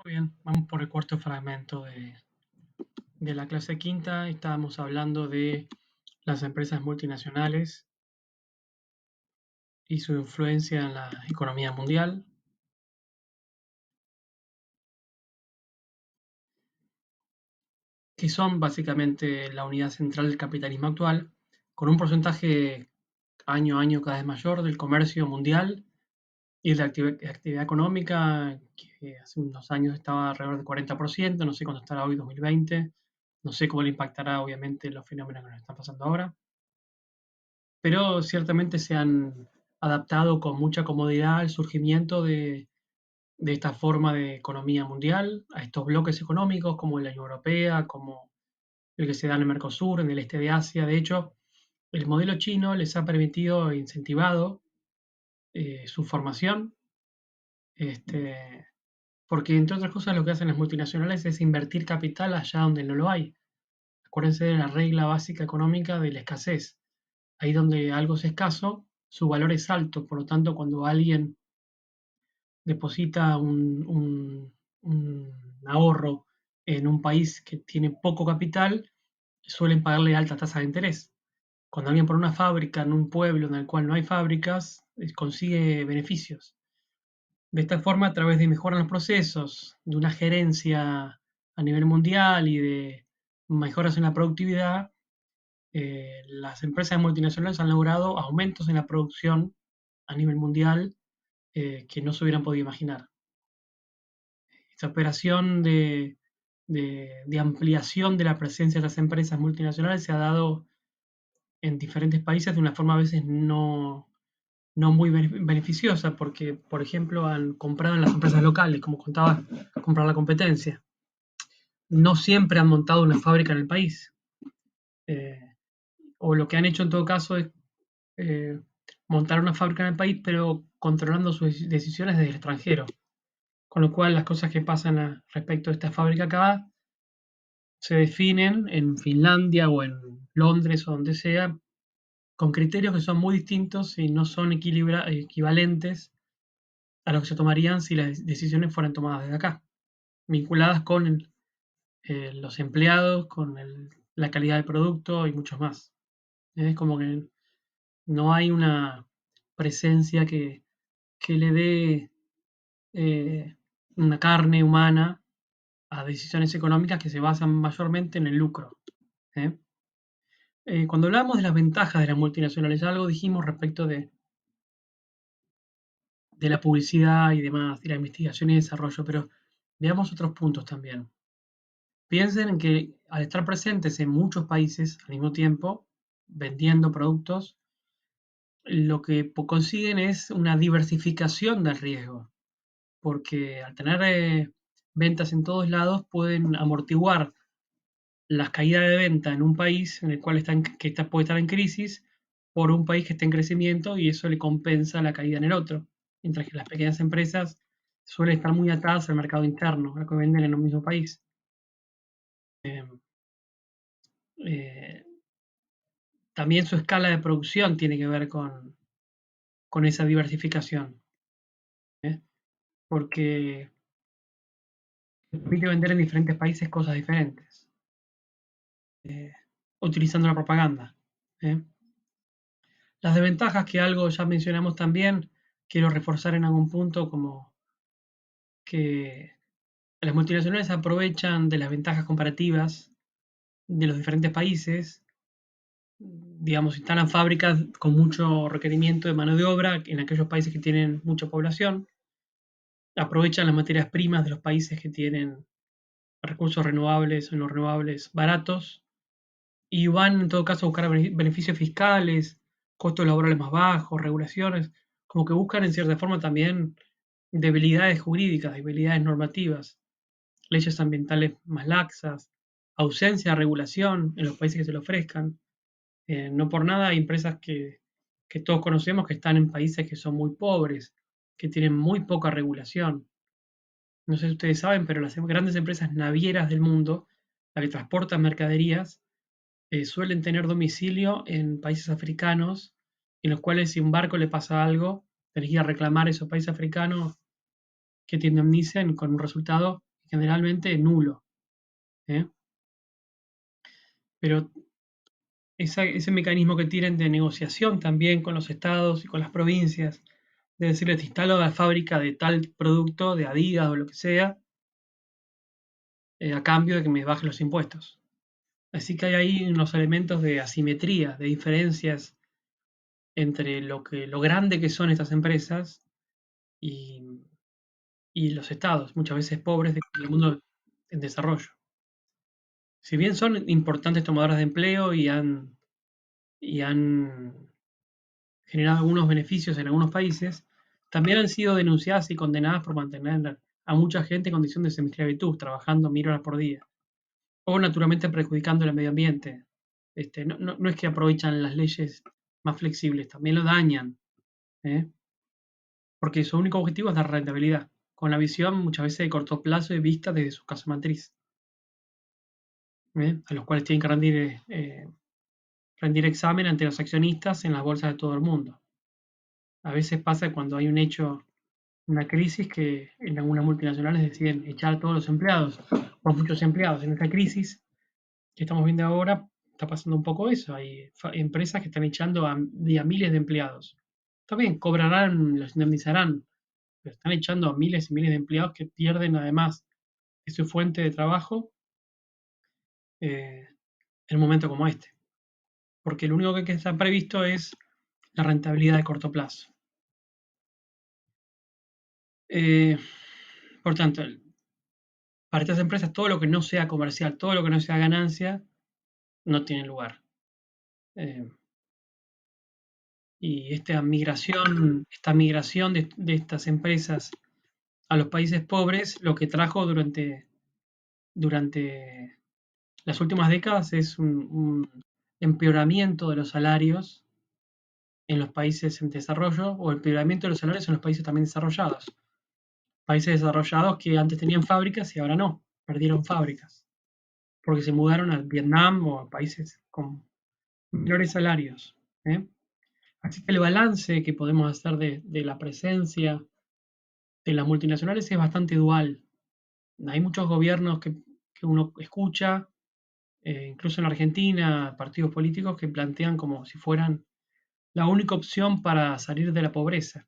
Muy bien, vamos por el cuarto fragmento de la clase quinta. Estábamos hablando de las empresas multinacionales y su influencia en la economía mundial. Que son básicamente la unidad central del capitalismo actual, con un porcentaje año a año cada vez mayor del comercio mundial y de la actividad económica, que hace unos años estaba alrededor del 40%, no sé cuánto estará hoy 2020, no sé cómo le impactará obviamente los fenómenos que nos están pasando ahora. Pero ciertamente se han adaptado con mucha comodidad al surgimiento de esta forma de economía mundial, a estos bloques económicos como la Unión Europea, como el que se da en el Mercosur, en el este de Asia. De hecho, el modelo chino les ha permitido e incentivado su formación, este, porque entre otras cosas lo que hacen las multinacionales es invertir capital allá donde no lo hay. Acuérdense de la regla básica económica de la escasez. Ahí donde algo es escaso, su valor es alto. Por lo tanto, cuando alguien deposita un ahorro en un país que tiene poco capital, suelen pagarle alta tasa de interés. Cuando alguien pone una fábrica en un pueblo en el cual no hay fábricas, consigue beneficios. De esta forma, a través de mejorar los procesos, de una gerencia a nivel mundial y de mejoras en la productividad, las empresas multinacionales han logrado aumentos en la producción a nivel mundial que no se hubieran podido imaginar. Esta operación de ampliación de la presencia de las empresas multinacionales se ha dado en diferentes países de una forma a veces no muy beneficiosa, porque, por ejemplo, han comprado en las empresas locales, como contaba, comprar la competencia. No siempre han montado una fábrica en el país. Eh, o lo que han hecho en todo caso es eh, montar una fábrica en el país, pero controlando sus decisiones desde el extranjero. Con lo cual, las cosas que pasan respecto a esta fábrica acá se definen en Finlandia o en Londres o donde sea, con criterios que son muy distintos y no son equivalentes a los que se tomarían si las decisiones fueran tomadas desde acá, vinculadas con los empleados, con la calidad del producto y muchos más. Es como que no hay una presencia que le dé una carne humana a decisiones económicas que se basan mayormente en el lucro. ¿eh? Cuando hablamos de las ventajas de las multinacionales, algo dijimos respecto de la publicidad y demás, de la investigación y desarrollo, pero veamos otros puntos también. Piensen en que al estar presentes en muchos países al mismo tiempo, vendiendo productos, lo que consiguen es una diversificación del riesgo, porque al tener ventas en todos lados pueden amortiguar las caídas de venta en un país en el cual puede estar en crisis por un país que está en crecimiento y eso le compensa la caída en el otro. Mientras que las pequeñas empresas suelen estar muy atadas al mercado interno, a lo que venden en un mismo país. Eh, También su escala de producción tiene que ver con esa diversificación, ¿eh? Porque permite vender en diferentes países cosas diferentes, eh, utilizando la propaganda. ¿eh? Las desventajas, que algo ya mencionamos también, quiero reforzar en algún punto, como que las multinacionales aprovechan de las ventajas comparativas de los diferentes países, digamos, instalan fábricas con mucho requerimiento de mano de obra en aquellos países que tienen mucha población, aprovechan las materias primas de los países que tienen recursos renovables o no renovables baratos y van en todo caso a buscar beneficios fiscales, costos laborales más bajos, regulaciones, como que buscan en cierta forma también debilidades jurídicas, debilidades normativas, leyes ambientales más laxas, ausencia de regulación en los países que se lo ofrezcan. No por nada hay empresas que todos conocemos que están en países que son muy pobres, que tienen muy poca regulación. No sé si ustedes saben, pero las grandes empresas navieras del mundo, las que transportan mercaderías, suelen tener domicilio en países africanos, en los cuales si a un barco le pasa algo, tenés que ir a reclamar a esos países africanos que te indemnicen con un resultado generalmente nulo. ¿Eh? Pero ese mecanismo que tienen de negociación también con los estados y con las provincias, de decirle, te instalo la fábrica de tal producto, de Adidas o lo que sea, a cambio de que me bajen los impuestos. Así que hay ahí unos elementos de asimetría, de diferencias entre lo grande que son estas empresas y, y los estados, muchas veces pobres del mundo en desarrollo. Si bien son importantes tomadoras de empleo y han generado algunos beneficios en algunos países, también han sido denunciadas y condenadas por mantener a mucha gente en condición de semiesclavitud, trabajando 1000 horas por día, o naturalmente perjudicando el medio ambiente. No es que aprovechan las leyes más flexibles, también lo dañan, ¿eh? Porque su único objetivo es dar rentabilidad, con la visión muchas veces de corto plazo y vista desde su casa matriz, ¿eh? A los cuales tienen que rendir examen ante los accionistas en las bolsas de todo el mundo. A veces pasa cuando hay un hecho, una crisis, que en algunas multinacionales deciden echar a todos los empleados o a muchos empleados. En esta crisis que estamos viendo ahora está pasando un poco eso. Hay empresas que están echando a miles de empleados. También cobrarán, los indemnizarán, pero están echando a miles y miles de empleados que pierden además de su fuente de trabajo en un momento como este. Porque lo único que está previsto es la rentabilidad de corto plazo. Eh, por tanto, para estas empresas todo lo que no sea comercial, todo lo que no sea ganancia, no tiene lugar. Eh, y esta migración de estas empresas a los países pobres, lo que trajo durante las últimas décadas es un empeoramiento de los salarios en los países en desarrollo, o empeoramiento de los salarios en los países también desarrollados. Países desarrollados que antes tenían fábricas y ahora no, perdieron fábricas, porque se mudaron a Vietnam o a países con menores salarios, ¿eh? Así que el balance que podemos hacer de la presencia de las multinacionales es bastante dual. Hay muchos gobiernos que uno escucha, incluso en Argentina, partidos políticos que plantean como si fueran la única opción para salir de la pobreza.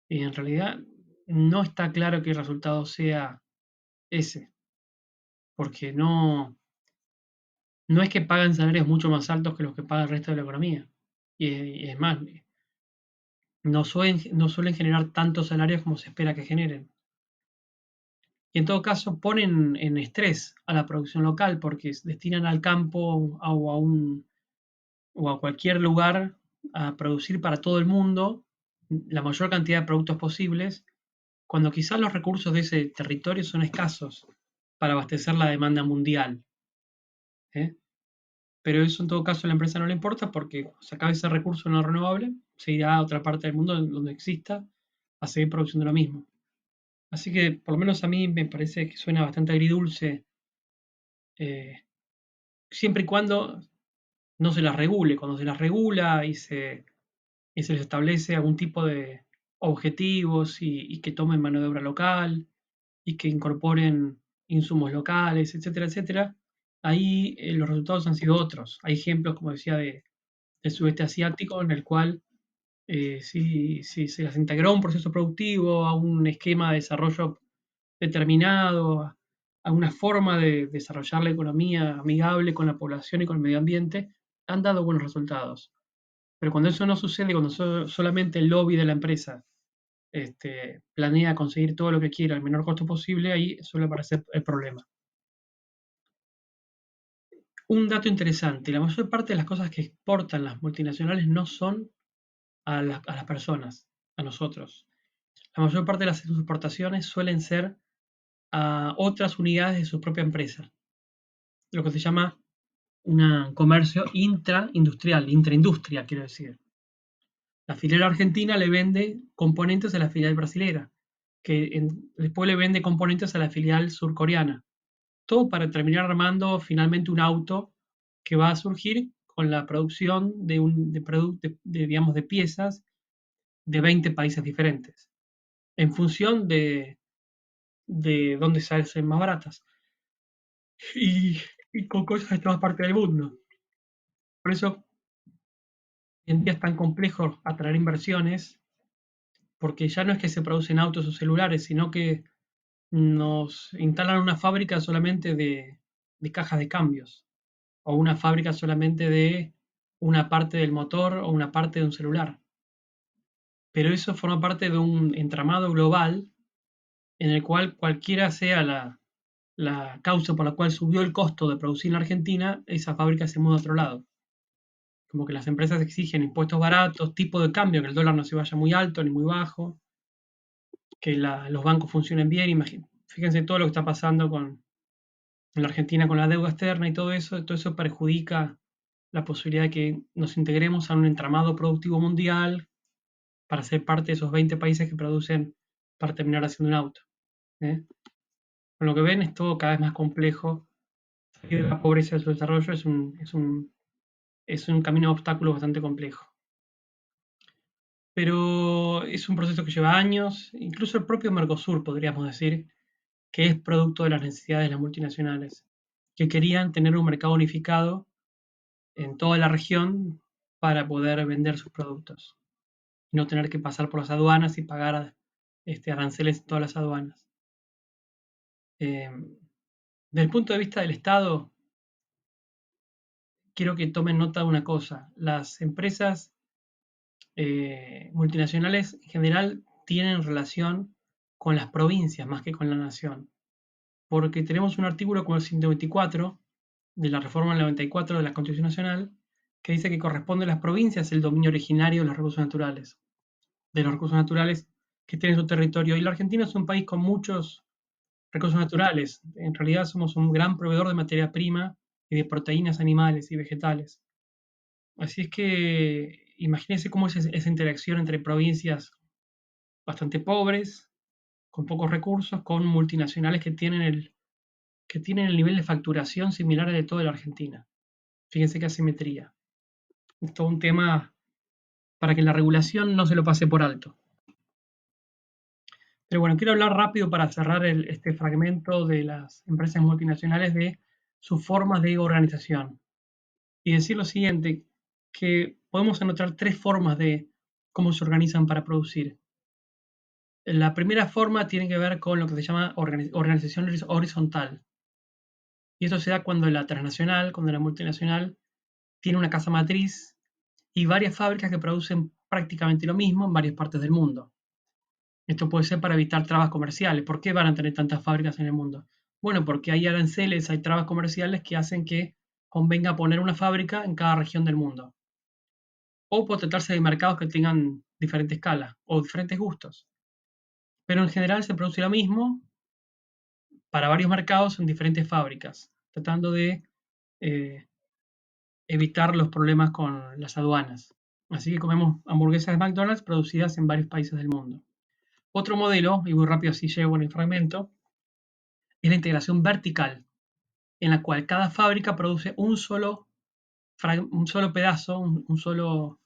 Y en realidad no está claro que el resultado sea ese, porque no es que pagan salarios mucho más altos que los que paga el resto de la economía. Y es más, no suelen generar tantos salarios como se espera que generen. Y en todo caso ponen en estrés a la producción local porque destinan al campo o a cualquier lugar a producir para todo el mundo la mayor cantidad de productos posibles, cuando quizás los recursos de ese territorio son escasos para abastecer la demanda mundial, ¿eh? Pero eso en todo caso a la empresa no le importa, porque cuando se acabe ese recurso no renovable, se irá a otra parte del mundo donde exista a seguir produciendo lo mismo. Así que por lo menos a mí me parece que suena bastante agridulce, eh, siempre y cuando no se las regule. Cuando se las regula y se les establece algún tipo de objetivos y que tomen mano de obra local y que incorporen insumos locales, etcétera, etcétera, ahí los resultados han sido otros. Hay ejemplos, como decía, del sudeste asiático, en el cual si se las integró a un proceso productivo, a un esquema de desarrollo determinado, a una forma de desarrollar la economía amigable con la población y con el medio ambiente, han dado buenos resultados. Pero cuando eso no sucede, cuando solamente el lobby de la empresa planea conseguir todo lo que quiera al menor costo posible, ahí suele aparecer el problema. Un dato interesante, la mayor parte de las cosas que exportan las multinacionales no son a las personas, a nosotros. La mayor parte de las exportaciones suelen ser a otras unidades de su propia empresa, lo que se llama un comercio intraindustrial, intraindustria, quiero decir. La filial argentina le vende componentes a la filial brasilera, que después le vende componentes a la filial surcoreana. Todo para terminar armando finalmente un auto que va a surgir con la producción digamos, de piezas de 20 países diferentes, en función de dónde se hacen más baratas y, y con cosas de todas partes del mundo. Por eso hoy en día es tan complejo atraer inversiones, porque ya no es que se producen autos o celulares, sino que nos instalan una fábrica solamente de cajas de cambios, o una fábrica solamente de una parte del motor o una parte de un celular. Pero eso forma parte de un entramado global en el cual cualquiera sea la causa por la cual subió el costo de producir en la Argentina, esa fábrica se muda a otro lado. Como que las empresas exigen impuestos baratos, tipo de cambio, que el dólar no se vaya muy alto ni muy bajo, que los bancos funcionen bien. Fíjense todo lo que está pasando en la Argentina con la deuda externa y todo eso perjudica la posibilidad de que nos integremos a un entramado productivo mundial para ser parte de esos 20 países que producen para terminar haciendo un auto. ¿Eh? Con lo que ven es todo cada vez más complejo. Salir de la pobreza y su desarrollo es un camino de obstáculos bastante complejo. Pero es un proceso que lleva años, incluso el propio Mercosur, podríamos decir, que es producto de las necesidades de las multinacionales, que querían tener un mercado unificado en toda la región para poder vender sus productos y no tener que pasar por las aduanas y pagar aranceles en todas las aduanas. Eh, Desde el punto de vista del Estado, quiero que tomen nota de una cosa. Las empresas multinacionales en general tienen relación con las provincias más que con la nación, porque tenemos un artículo como el 124 de la reforma del 94 de la Constitución Nacional que dice que corresponde a las provincias el dominio originario de los recursos naturales que tienen su territorio. Y la Argentina es un país con muchos recursos naturales. En realidad somos un gran proveedor de materia prima y de proteínas animales y vegetales. Así es que imagínense cómo es esa interacción entre provincias bastante pobres, con pocos recursos, con multinacionales que tienen el nivel de facturación similar al de toda la Argentina. Fíjense qué asimetría. Es todo un tema para que la regulación no se lo pase por alto. Pero bueno, quiero hablar rápido para cerrar este fragmento de las empresas multinacionales de sus formas de organización. Y decir lo siguiente, que podemos anotar tres formas de cómo se organizan para producir. La primera forma tiene que ver con lo que se llama organización horizontal. Y eso se da cuando la transnacional, cuando la multinacional tiene una casa matriz y varias fábricas que producen prácticamente lo mismo en varias partes del mundo. Esto puede ser para evitar trabas comerciales. ¿Por qué van a tener tantas fábricas en el mundo? Bueno, porque hay aranceles, hay trabas comerciales que hacen que convenga poner una fábrica en cada región del mundo. O puede tratarse de mercados que tengan diferente escala o diferentes gustos. Pero en general se produce lo mismo para varios mercados en diferentes fábricas, tratando de eh, evitar los problemas con las aduanas. Así que comemos hamburguesas de McDonald's producidas en varios países del mundo. Otro modelo, y muy rápido así llego en el fragmento, es la integración vertical, en la cual cada fábrica produce un solo pedazo, un solo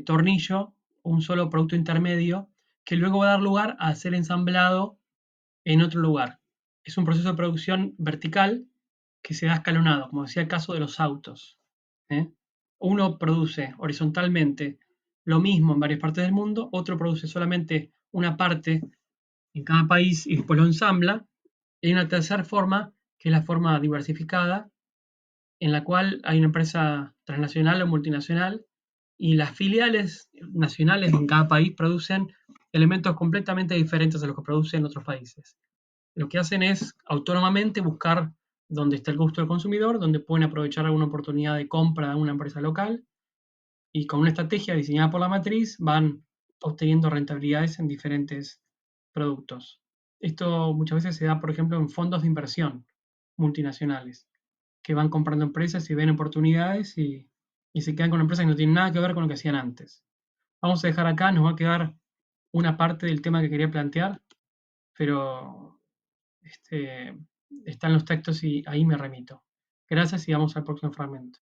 tornillo, un solo producto intermedio, que luego va a dar lugar a ser ensamblado en otro lugar. Es un proceso de producción vertical que se da escalonado, como decía el caso de los autos. ¿Eh? Uno produce horizontalmente lo mismo en varias partes del mundo, otro produce solamente una parte en cada país y después lo ensambla. Y hay una tercera forma, que es la forma diversificada, en la cual hay una empresa transnacional o multinacional y las filiales nacionales en cada país producen elementos completamente diferentes a los que producen otros países. Lo que hacen es autónomamente buscar dónde está el gusto del consumidor, dónde pueden aprovechar alguna oportunidad de compra de una empresa local y con una estrategia diseñada por la matriz van obteniendo rentabilidades en diferentes productos. Esto muchas veces se da, por ejemplo, en fondos de inversión multinacionales que van comprando empresas y ven oportunidades y se quedan con empresas que no tienen nada que ver con lo que hacían antes. Vamos a dejar acá, nos va a quedar una parte del tema que quería plantear, pero este, están los textos y ahí me remito. Gracias y vamos al próximo fragmento.